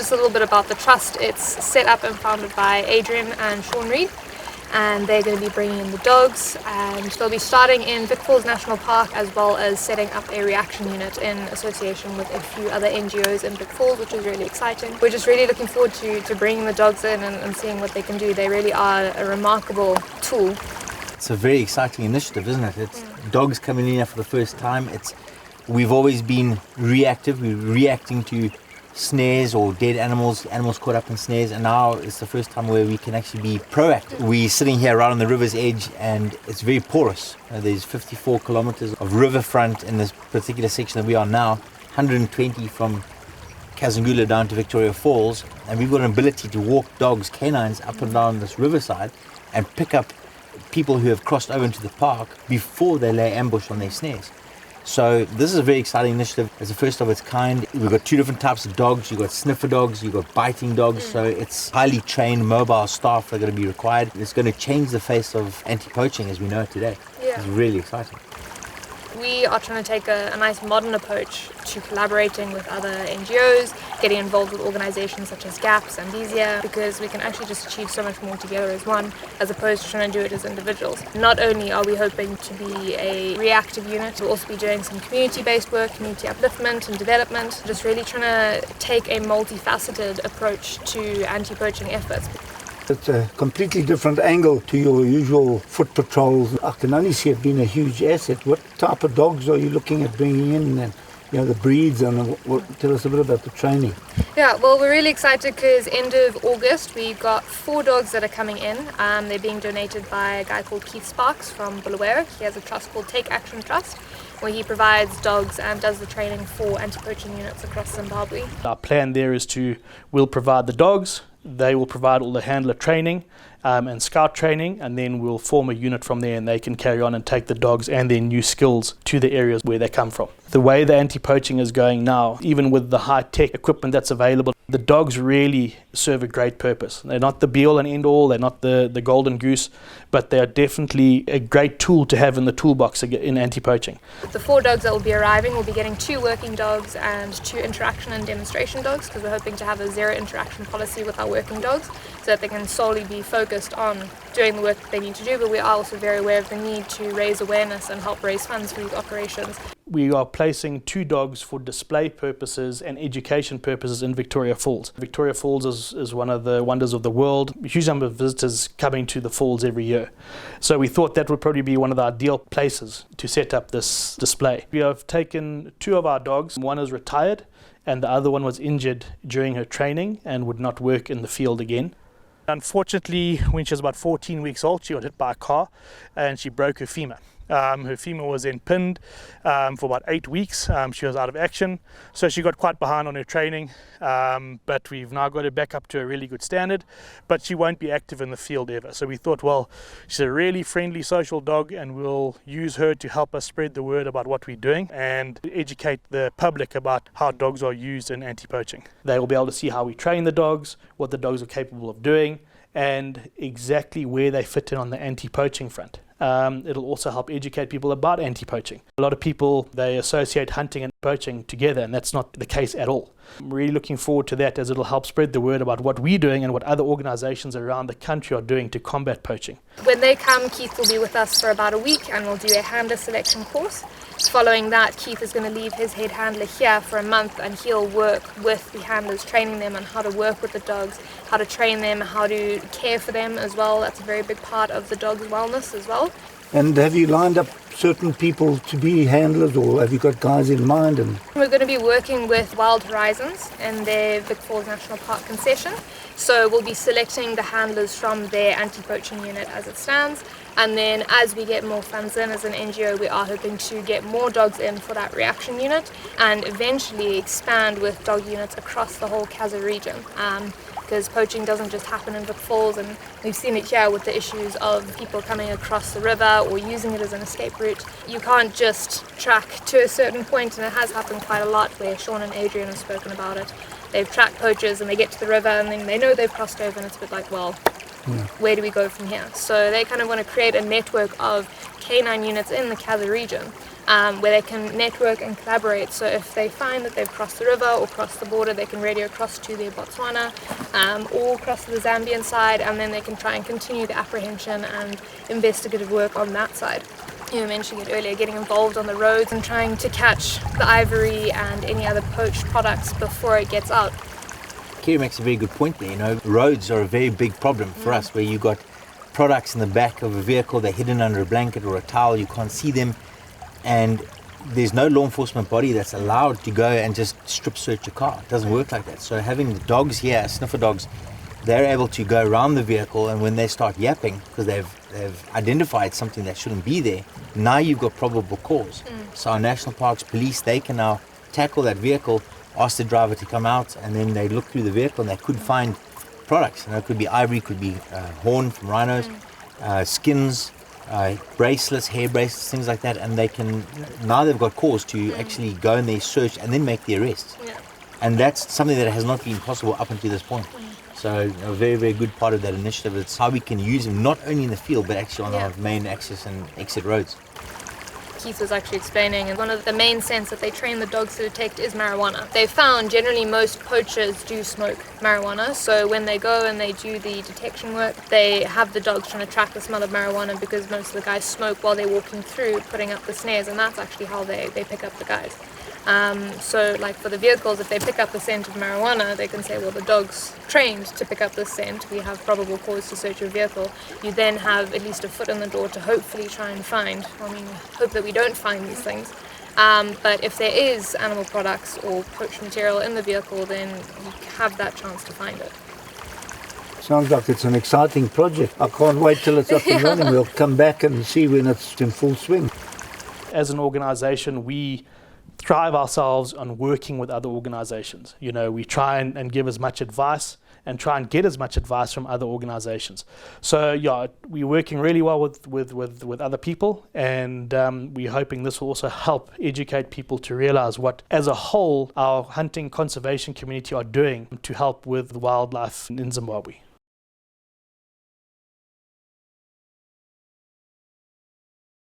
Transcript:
Just a little bit about the trust. It's set up and founded by Adrian and Sean Reed, and they're going to be bringing in the dogs, and they'll be starting in Vic Falls National Park, as well as setting up a reaction unit in association with a few other NGOs in Vic Falls, which is really exciting. We're just really looking forward to bringing the dogs in and seeing what they can do. They really are a remarkable tool. It's a very exciting initiative, isn't it? It's dogs coming in here for the first time. We've always been reactive. We're reacting to snares or dead animals caught up in snares, and now it's the first time where we can actually be proactive. We're sitting here right on the river's edge, and it's very porous. There's 54 kilometers of riverfront in this particular section that we are now, 120 from Kazungula down to Victoria Falls, and we've got an ability to walk dogs, canines, up and down this riverside and pick up people who have crossed over into the park before they lay ambush on their snares. So this is a very exciting initiative. It's the first of its kind. We've got two different types of dogs. You've got sniffer dogs, you've got biting dogs. So it's highly trained mobile staff that are going to be required. It's going to change the face of anti-poaching as we know it today. It's really exciting. We are trying to take a nice modern approach to collaborating with other NGOs, getting involved with organisations such as GAPS and Zambia, because we can actually just achieve so much more together as one, as opposed to trying to do it as individuals. Not only are we hoping to be a reactive unit, we'll also be doing some community-based work, community upliftment and development, just really trying to take a multifaceted approach to anti-poaching efforts. It's a completely different angle to your usual foot patrols. I can only see it being a huge asset. What type of dogs are you looking at bringing in, and the breeds, and tell us a bit about the training? Yeah, well, we're really excited because end of August we've got 4 dogs that are coming in. They're being donated by a guy called Keith Sparks from Bulawayo. He has a trust called Take Action Trust, where he provides dogs and does the training for anti-poaching units across Zimbabwe. Our plan there is we'll provide the dogs, they will provide all the handler training and scout training, and then we'll form a unit from there, and they can carry on and take the dogs and their new skills to the areas where they come from. The way the anti-poaching is going now, even with the high-tech equipment that's available, the dogs really serve a great purpose. They're not the be-all and end-all, they're not the golden goose, but they are definitely a great tool to have in the toolbox in anti-poaching. The 4 dogs that will be arriving will be getting 2 working dogs and 2 interaction and demonstration dogs, because we're hoping to have a zero interaction policy with our working dogs, so that they can solely be focused on doing the work that they need to do, but we are also very aware of the need to raise awareness and help raise funds for these operations. We are placing 2 dogs for display purposes and education purposes in Victoria Falls. Victoria Falls is one of the wonders of the world. A huge number of visitors coming to the falls every year. So we thought that would probably be one of the ideal places to set up this display. We have taken 2 of our dogs. One is retired and the other one was injured during her training and would not work in the field again. Unfortunately, when she was about 14 weeks old, she got hit by a car and she broke her femur. Her femur was then pinned for about 8 weeks. She was out of action, so she got quite behind on her training, but we've now got her back up to a really good standard, but she won't be active in the field ever. So we thought, well, she's a really friendly social dog, and we'll use her to help us spread the word about what we're doing and educate the public about how dogs are used in anti-poaching. They will be able to see how we train the dogs, what the dogs are capable of doing, and exactly where they fit in on the anti-poaching front. It'll also help educate people about anti-poaching. A lot of people, they associate hunting and poaching together, and that's not the case at all. I'm really looking forward to that, as it'll help spread the word about what we're doing and what other organisations around the country are doing to combat poaching. When they come, Keith will be with us for about a week, and we'll do a handler selection course. Following that, Keith is going to leave his head handler here for a month, and he'll work with the handlers, training them on how to work with the dogs, how to train them, how to care for them as well. That's a very big part of the dog's wellness as well. And have you lined up certain people to be handlers, or have you got guys in mind? And we're going to be working with Wild Horizons in their Vic Falls National Park concession. So we'll be selecting the handlers from their anti-poaching unit as it stands. And then as we get more funds in as an NGO, we are hoping to get more dogs in for that reaction unit and eventually expand with dog units across the whole Kaza region. Because poaching doesn't just happen in Vic Falls, and we've seen it here with the issues of people coming across the river or using it as an escape route. You can't just track to a certain point, and it has happened quite a lot where Sean and Adrian have spoken about it. They've tracked poachers and they get to the river and then they know they've crossed over, and it's a bit like, well, where do we go from here? So they kind of want to create a network of canine units in the Kaza region where they can network and collaborate. So if they find that they've crossed the river or crossed the border, they can radio across to their Botswana or across to the Zambian side, and then they can try and continue the apprehension and investigative work on that side. You mentioned it earlier, getting involved on the roads and trying to catch the ivory and any other poached products before it gets out. Kerri makes a very good point there. You know, roads are a very big problem for us, where you got products in the back of a vehicle, they're hidden under a blanket or a towel, you can't see them, and there's no law enforcement body that's allowed to go and just strip search a car. It doesn't work like that. So having the dogs here, sniffer dogs, they're able to go around the vehicle, and when they start yapping, because they've identified something that shouldn't be there, now you've got probable cause. So our national parks police, they can now tackle that vehicle, ask the driver to come out, and then they look through the vehicle and they could find products. You know, it could be ivory, could be horn from rhinos, skins, bracelets, hair bracelets, things like that, and they can, now they've got cause to actually go in there, search, and then make the arrest. And that's something that has not been possible up until this point. So a very, very good part of that initiative is how we can use them not only in the field but actually on our main access and exit roads. Keith was actually explaining, and one of the main scents that they train the dogs to detect is marijuana. They found generally most poachers do smoke marijuana, so when they go and they do the detection work, they have the dogs trying to track the smell of marijuana, because most of the guys smoke while they're walking through, putting up the snares, and that's actually how they pick up the guys. So like for the vehicles, if they pick up the scent of marijuana, they can say, well, the dog's trained to pick up this scent, we have probable cause to search your vehicle. You then have at least a foot in the door to hopefully try and find, I mean, hope that we don't find these things. But if there is animal products or poached material in the vehicle, then you have that chance to find it. Sounds like it's an exciting project. I can't wait till it's up and running. We'll come back and see when it's in full swing. As an organisation, we thrive ourselves on working with other organizations. You know, we try and give as much advice and try and get as much advice from other organizations. So yeah, we're working really well with other people, and we're hoping this will also help educate people to realize what, as a whole, our hunting conservation community are doing to help with wildlife in Zimbabwe.